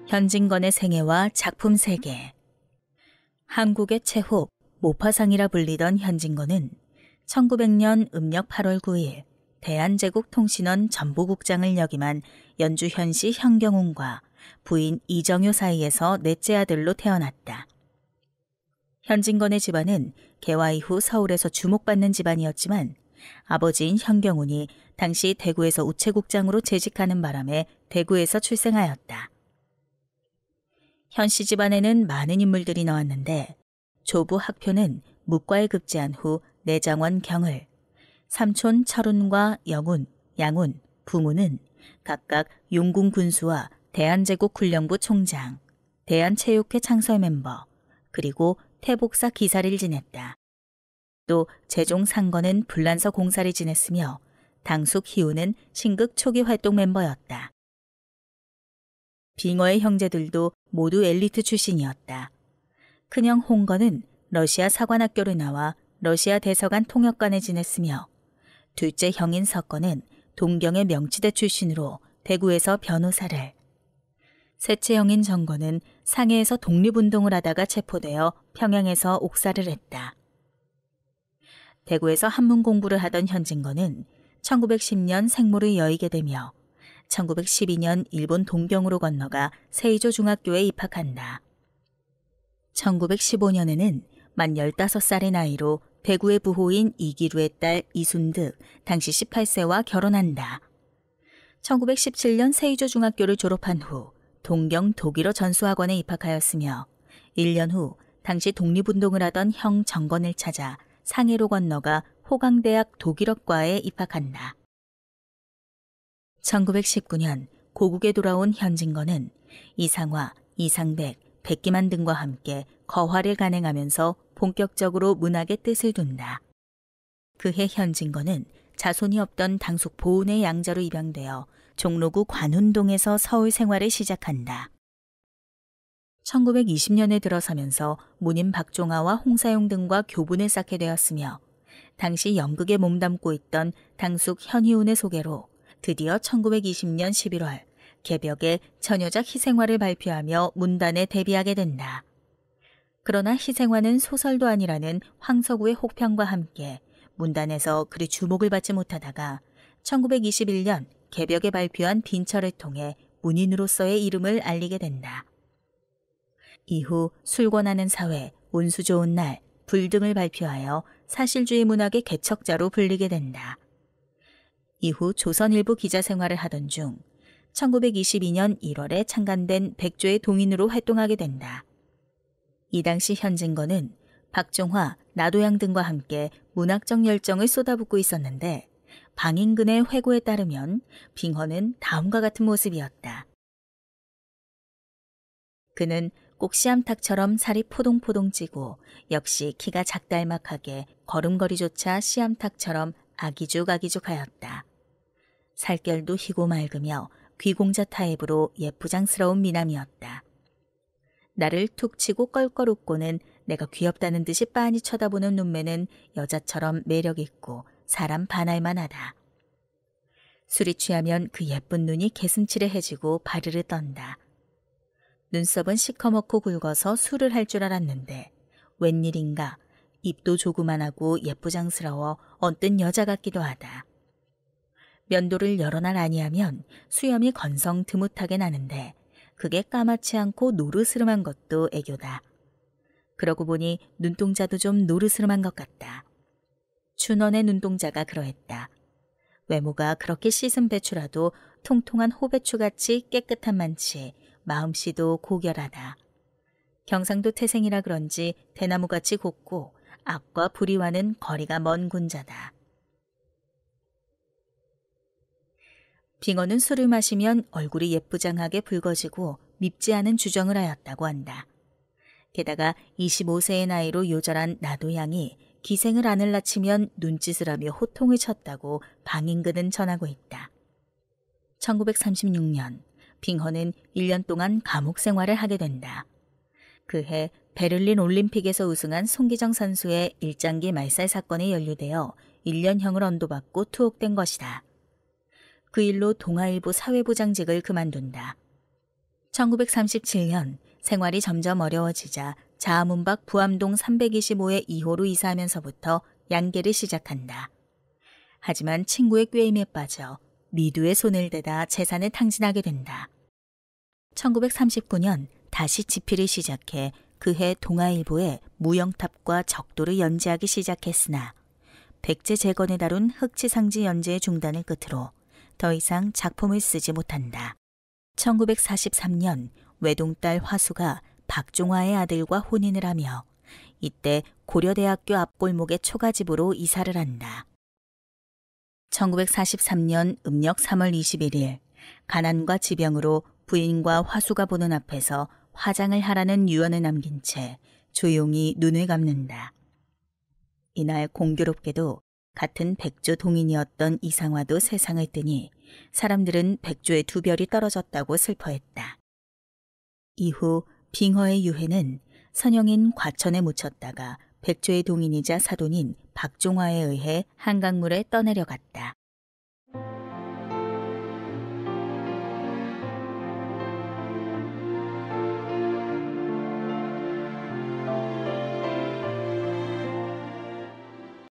현진건의 생애와 작품 세계. 한국의 최호, 모파상이라 불리던 현진건은 1900년 음력 8월 9일 대한제국통신원 전부국장을 역임한 연주 현시 현경운과 부인 이정효 사이에서 넷째 아들로 태어났다. 현진건의 집안은 개화 이후 서울에서 주목받는 집안이었지만 아버지인 현경운이 당시 대구에서 우체국장으로 재직하는 바람에 대구에서 출생하였다. 현씨 집안에는 많은 인물들이 나왔는데 조부 학표는 묵과에 급제한 후 내장원 경을, 삼촌 철운과 영운, 양운, 부모는 각각 용궁 군수와 대한제국훈련부 총장, 대한체육회 창설 멤버, 그리고 태복사 기사를 지냈다. 또 재종 상건은 불란서 공사를 지냈으며 당숙 희우는 신극 초기 활동 멤버였다. 빙어의 형제들도 모두 엘리트 출신이었다. 큰형 홍건은 러시아 사관학교를 나와 러시아 대사관 통역관을 지냈으며 둘째 형인 석건은 동경의 명치대 출신으로 대구에서 변호사를, 셋째 형인 정건은 상해에서 독립운동을 하다가 체포되어 평양에서 옥사를 했다. 대구에서 한문 공부를 하던 현진건은 1910년 생모를 여의게 되며 1912년 일본 동경으로 건너가 세이조 중학교에 입학한다. 1915년에는 만 15살의 나이로 대구의 부호인 이기루의 딸 이순득, 당시 18세와 결혼한다. 1917년 세이조 중학교를 졸업한 후 동경 독일어 전수학원에 입학하였으며 1년 후 당시 독립운동을 하던 형 정건을 찾아 상해로 건너가 호강대학 독일어과에 입학한다. 1919년 고국에 돌아온 현진건은 이상화, 이상백, 백기만 등과 함께 거화를 간행하면서 본격적으로 문학의 뜻을 둔다. 그해 현진건은 자손이 없던 당숙 보은의 양자로 입양되어 종로구 관운동에서 서울 생활을 시작한다. 1920년에 들어서면서 문인 박종하와 홍사용 등과 교분을 쌓게 되었으며 당시 연극에 몸담고 있던 당숙 현희운의 소개로 드디어 1920년 11월 개벽에 처녀작 희생화를 발표하며 문단에 데뷔하게 된다. 그러나 희생화는 소설도 아니라는 황석우의 혹평과 함께 문단에서 그리 주목을 받지 못하다가 1921년 개벽에 발표한 빈철을 통해 문인으로서의 이름을 알리게 된다. 이후 술권하는 사회, 운수 좋은 날, 불 등을 발표하여 사실주의 문학의 개척자로 불리게 된다. 이후 조선일보 기자 생활을 하던 중 1922년 1월에 창간된 백조의 동인으로 활동하게 된다. 이 당시 현진건은 박종화, 나도양 등과 함께 문학적 열정을 쏟아붓고 있었는데 방인근의 회고에 따르면 빙허는 다음과 같은 모습이었다. 그는 꼭 씨암탉처럼 살이 포동포동 찌고 역시 키가 작달막하게 걸음걸이조차 씨암탉처럼 아기죽아기죽하였다. 살결도 희고 맑으며 귀공자 타입으로 예쁘장스러운 미남이었다. 나를 툭 치고 껄껄 웃고는 내가 귀엽다는 듯이 빤히 쳐다보는 눈매는 여자처럼 매력있고 사람 반할만하다. 술이 취하면 그 예쁜 눈이 개슴츠레해지고 바르르 떤다. 눈썹은 시커멓고 굵어서 술을 할 줄 알았는데 웬일인가 입도 조그만하고 예쁘장스러워 언뜻 여자 같기도 하다. 면도를 여러 날 아니하면 수염이 건성 드뭇하게 나는데 그게 까맣지 않고 노르스름한 것도 애교다. 그러고 보니 눈동자도 좀 노르스름한 것 같다. 춘원의 눈동자가 그러했다. 외모가 그렇게 씻은 배추라도 통통한 호배추같이 깨끗한 만치 마음씨도 고결하다. 경상도 태생이라 그런지 대나무같이 곱고 악과 불의와는 거리가 먼 군자다. 빙어는 술을 마시면 얼굴이 예쁘장하게 붉어지고 밉지 않은 주정을 하였다고 한다. 게다가 25세의 나이로 요절한 나도양이 기생을 안을 낳치면 눈짓을 하며 호통을 쳤다고 방인근은 전하고 있다. 1936년 빙허는 1년 동안 감옥 생활을 하게 된다. 그해 베를린 올림픽에서 우승한 송기정 선수의 일장기 말살 사건에 연루되어 1년형을 언도받고 투옥된 것이다. 그 일로 동아일보 사회부장직을 그만둔다. 1937년 생활이 점점 어려워지자 자아문박 부암동 325의 2호로 이사하면서부터 양계를 시작한다. 하지만 친구의 꾀임에 빠져 미두의 손을 대다 재산을 탕진하게 된다. 1939년 다시 집필을 시작해 그해 동아일보에 무영탑과 적도를 연재하기 시작했으나 백제 재건을 다룬 흑지상지 연재의 중단을 끝으로 더 이상 작품을 쓰지 못한다. 1943년 외동딸 화수가 박종화의 아들과 혼인을 하며 이때 고려대학교 앞골목의 초가집으로 이사를 한다. 1943년 음력 3월 21일 가난과 지병으로 부인과 화수가 보는 앞에서 화장을 하라는 유언을 남긴 채 조용히 눈을 감는다. 이날 공교롭게도 같은 백조 동인이었던 이상화도 세상을 뜨니 사람들은 백조의 두 별이 떨어졌다고 슬퍼했다. 이후 빙허의 유해는 선영인 과천에 묻혔다가 백조의 동인이자 사돈인 박종화에 의해 한강물에 떠내려갔다.